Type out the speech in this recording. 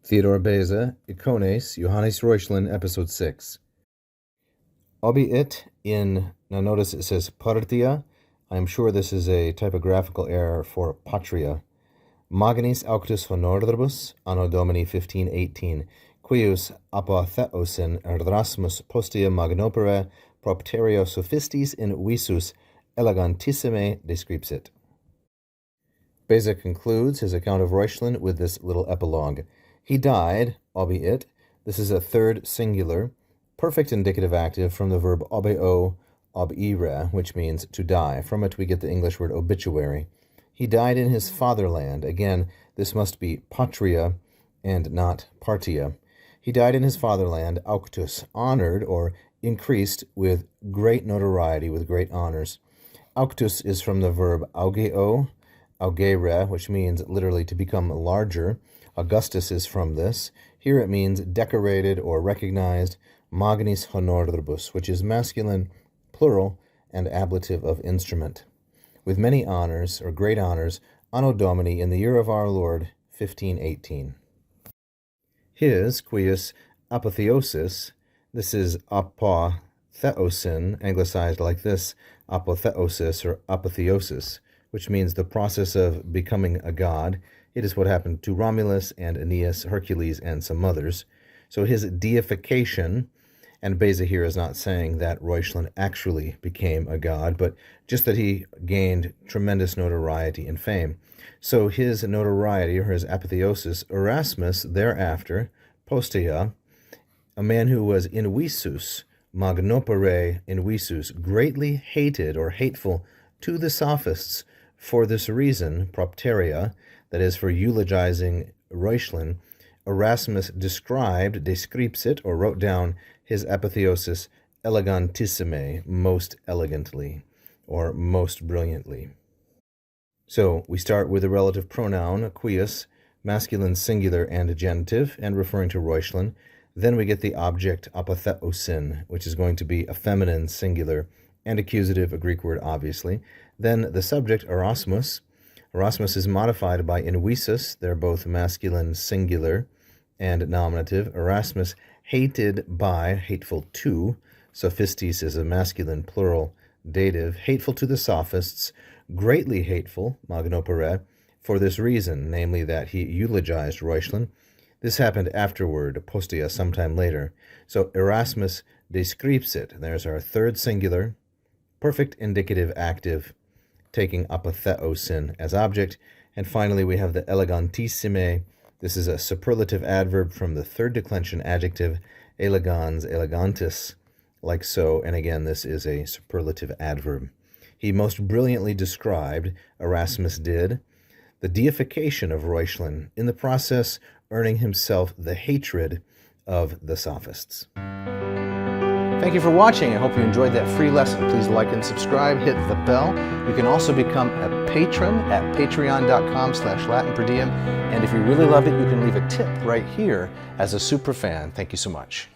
Theodore Beza, Icones, Johannes Reuchlin, Episode 6. Obiit now notice it says partia. I'm sure this is a typographical error for patria. Magnis auctus honoribus, anno domini 1518, quius apotheosin Erasmus postea magnopere propterio sophistis in visus elegantissime descripsit. Beza concludes his account of Reuchlin with this little epilogue. He died, obiit. This is a third singular, perfect indicative active from the verb obeo, obire, which means to die. From it we get the English word obituary. He died in his fatherland. Again, this must be patria and not partia. He died in his fatherland, auctus, honored or increased with great notoriety, with great honors. Auctus is from the verb augeo, augere, which means literally to become larger. Augustus is from this. Here it means decorated or recognized. Magnis honoribus, which is masculine, plural, and ablative of instrument. With many honors, or great honors, anno domini, in the year of our Lord, 1518. His, quius, apotheosis, this is apotheosin, anglicized like this, apotheosis or apotheosis, which means the process of becoming a god. It is what happened to Romulus and Aeneas, Hercules, and some others. So his deification, and Beza here is not saying that Reuchlin actually became a god, but just that he gained tremendous notoriety and fame. So his notoriety, or his apotheosis, Erasmus thereafter, postea, a man who was in visus, magnopere in visus, greatly hated or hateful to the sophists for this reason, propteria, that is for eulogizing Reuchlin, Erasmus descripsit, or wrote down his apotheosis elegantissime, most elegantly, or most brilliantly. So we start with the relative pronoun, quius, masculine singular and genitive, and referring to Reuchlin. Then we get the object apotheosin, which is going to be a feminine singular and accusative, a Greek word obviously. Then the subject, Erasmus. Erasmus is modified by in visus. They're both masculine singular and nominative. Erasmus hated by, hateful to. Sophistis is a masculine plural dative. Hateful to the sophists, greatly hateful, magnopere, for this reason, namely that he eulogized Reuchlin. This happened afterward, postea, sometime later. So Erasmus descripsit. There's our third singular, perfect indicative active, taking apotheosin as object. And finally, we have the elegantissime. This is a superlative adverb from the third declension adjective, elegans, elegantis, like so. And again, this is a superlative adverb. He most brilliantly described, Erasmus did, the deification of Reuchlin, in the process earning himself the hatred of the sophists. Thank you for watching. I hope you enjoyed that free lesson. Please like and subscribe, hit the bell. You can also become a patron at patreon.com/LatinPerDiem. And if you really loved it, you can leave a tip right here as a super fan. Thank you so much.